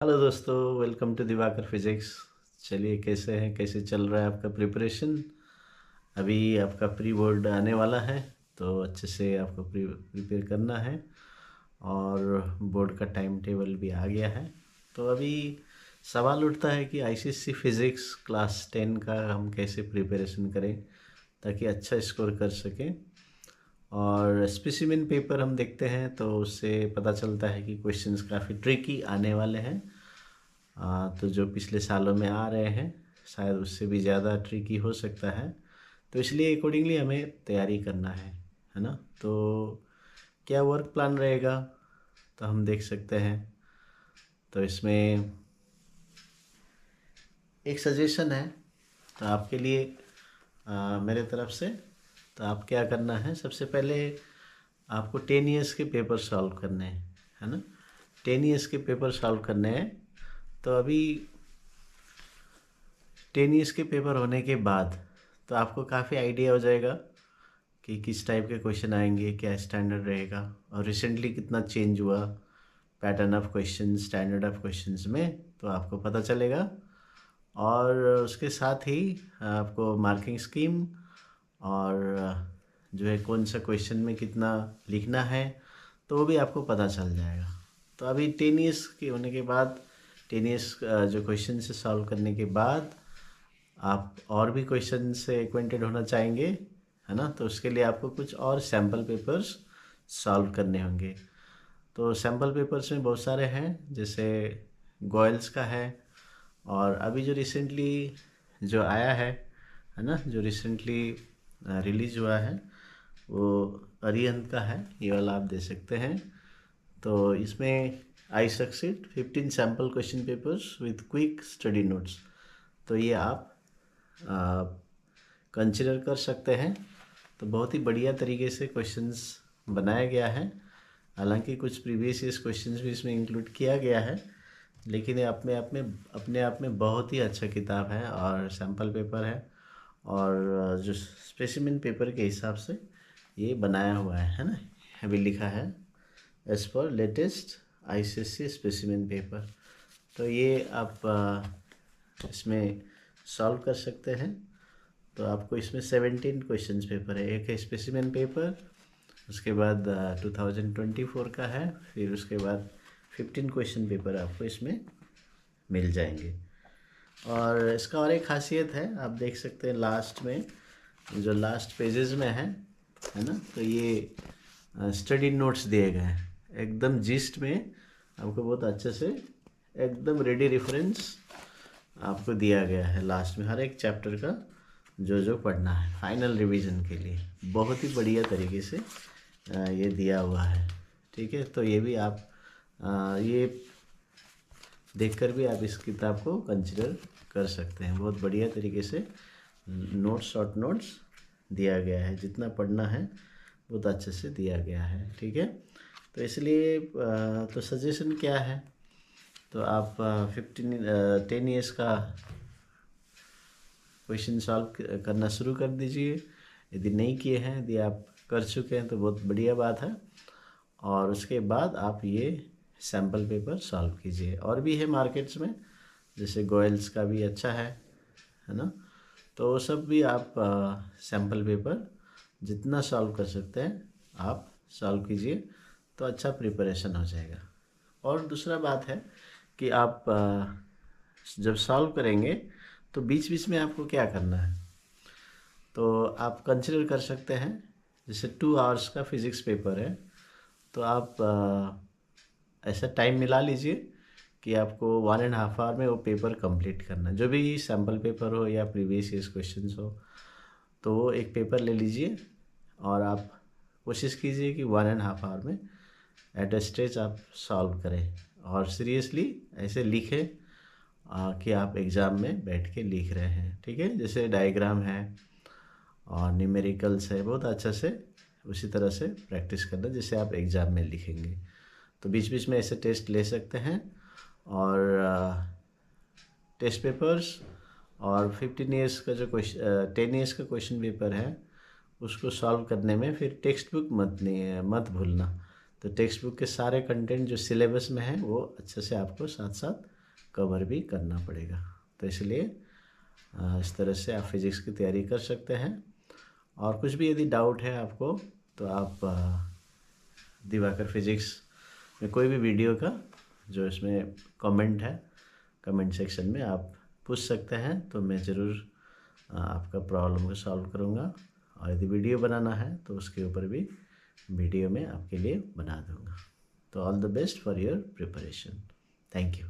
Hello दोस्तों, welcome to Diwakar physics. चलिए, कैसे हैं, कैसे चल रहा है आपका प्रिपरेशन? अभी आपका प्री बोर्ड आने वाला है, तो अच्छे से आपको प्रिपेयर करना है। और बोर्ड का टाइम टेबल भी आ गया है। तो अभी सवाल उठता है कि आईसीएससी फिज़िक्स क्लास 10 का हम कैसे प्रिपरेशन करें ताकि अच्छा स्कोर कर सकें। और स्पेसिमेन पेपर हम देखते हैं तो उससे पता चलता है कि क्वेश्चंस काफ़ी ट्रिकी आने वाले हैं। तो जो पिछले सालों में आ रहे हैं शायद उससे भी ज़्यादा ट्रिकी हो सकता है। तो इसलिए अकॉर्डिंगली हमें तैयारी करना है ना। तो क्या वर्क प्लान रहेगा, तो हम देख सकते हैं। तो इसमें एक सजेशन है तो आपके लिए मेरे तरफ से। तो आप क्या करना है, सबसे पहले आपको 10 ईयर्स के पेपर सॉल्व करने हैं, है ना। 10 ईयर्स के पेपर सॉल्व करने हैं। तो अभी 10 ईयर्स के पेपर होने के बाद तो आपको काफ़ी आइडिया हो जाएगा कि किस टाइप के क्वेश्चन आएंगे, क्या स्टैंडर्ड रहेगा और रिसेंटली कितना चेंज हुआ pattern of question, standard of questions में, तो आपको पता चलेगा। और उसके साथ ही आपको मार्किंग स्कीम और जो है कौन सा क्वेश्चन में कितना लिखना है तो वो भी आपको पता चल जाएगा। तो अभी 10 ईयर्स के होने के बाद, 10 ईयर्स जो क्वेश्चन से सॉल्व करने के बाद आप और भी क्वेश्चन से एक्वेंटेड होना चाहेंगे, है ना। तो उसके लिए आपको कुछ और सैम्पल पेपर्स सॉल्व करने होंगे। तो सैम्पल पेपर्स में बहुत सारे हैं, जैसे गोयल्स का है, और अभी जो रिसेंटली जो आया है ना, जो रिसेंटली रिलीज हुआ है वो अरिहंत का है। ये वाला आप दे सकते हैं। तो इसमें I succeed 15 sample question papers with quick study notes, तो ये आप कंसिडर कर सकते हैं। तो बहुत ही बढ़िया तरीके से क्वेश्चंस बनाया गया है। हालांकि कुछ प्रीवियस ईयर्स क्वेश्चंस भी इसमें इंक्लूड किया गया है, लेकिन ये अपने आप में बहुत ही अच्छा किताब है और सैम्पल पेपर है। और जो स्पेसिमेन पेपर के हिसाब से ये बनाया हुआ है ना। अभी लिखा है as per latest ICSC specimen paper. तो ये आप इसमें सॉल्व कर सकते हैं। तो आपको इसमें 17 क्वेश्चंस पेपर है। एक है स्पेसिमेन पेपर, उसके बाद 2024 का है, फिर उसके बाद 15 क्वेश्चन पेपर आपको इसमें मिल जाएंगे। और इसका और एक खासियत है, आप देख सकते हैं लास्ट में, जो लास्ट पेजेस में है ना, तो ये स्टडी नोट्स दिए गए हैं एकदम जिस्ट में। आपको बहुत अच्छे से एकदम रेडी रेफरेंस आपको दिया गया है लास्ट में, हर एक चैप्टर का जो जो पढ़ना है फाइनल रिवीजन के लिए। बहुत ही बढ़िया तरीके से ये दिया हुआ है। ठीक है, तो ये भी आप ये देखकर भी आप इस किताब को कंसिडर कर सकते हैं। बहुत बढ़िया तरीके से नोट्स, शॉर्ट नोट्स दिया गया है, जितना पढ़ना है बहुत अच्छे से दिया गया है। ठीक है, तो इसलिए तो सजेशन क्या है, तो आप 10 ईयर्स का क्वेश्चन सॉल्व करना शुरू कर दीजिए। यदि नहीं किए हैं, यदि आप कर चुके हैं तो बहुत बढ़िया बात है। और उसके बाद आप ये सैम्पल पेपर सॉल्व कीजिए। और भी है मार्केट्स में, जैसे गोयल्स का भी अच्छा है ना। तो वो सब भी आप सैम्पल पेपर जितना सॉल्व कर सकते हैं आप सॉल्व कीजिए, तो अच्छा प्रिपरेशन हो जाएगा। और दूसरा बात है कि आप जब सॉल्व करेंगे तो बीच बीच में आपको क्या करना है, तो आप कंसिडर कर सकते हैं। जैसे 2 आवर्स का फिज़िक्स पेपर है, तो आप ऐसा टाइम मिला लीजिए कि आपको 1.5 आवर में वो पेपर कंप्लीट करना है। जो भी सैम्पल पेपर हो या प्रीवियस ईयर्स क्वेश्चंस हो, तो वो एक पेपर ले लीजिए और आप कोशिश कीजिए कि 1.5 आवर में एट अ स्ट्रेच आप सॉल्व करें। और सीरियसली ऐसे लिखें कि आप एग्ज़ाम में बैठ के लिख रहे हैं। ठीक है, जैसे डायग्राम है और न्यूमेरिकल्स है, बहुत अच्छा से उसी तरह से प्रैक्टिस करना जैसे आप एग्ज़ाम में लिखेंगे। तो बीच बीच में ऐसे टेस्ट ले सकते हैं। और टेस्ट पेपर्स और 15 ईयर्स का जो 10 ईयर्स का क्वेश्चन पेपर है उसको सॉल्व करने में फिर टेक्स्ट बुक मत भूलना। तो टेक्स्ट बुक के सारे कंटेंट जो सिलेबस में है वो अच्छे से आपको साथ साथ कवर भी करना पड़ेगा। तो इसलिए इस तरह से आप फिज़िक्स की तैयारी कर सकते हैं। और कुछ भी यदि डाउट है आपको तो आप दिवाकर फिज़िक्स में कोई भी वीडियो का जो इसमें कमेंट है, कमेंट सेक्शन में आप पूछ सकते हैं, तो मैं ज़रूर आपका प्रॉब्लम को सॉल्व करूँगा। और यदि वीडियो बनाना है तो उसके ऊपर भी वीडियो में आपके लिए बना दूँगा। तो all the best for your preparation. Thank you.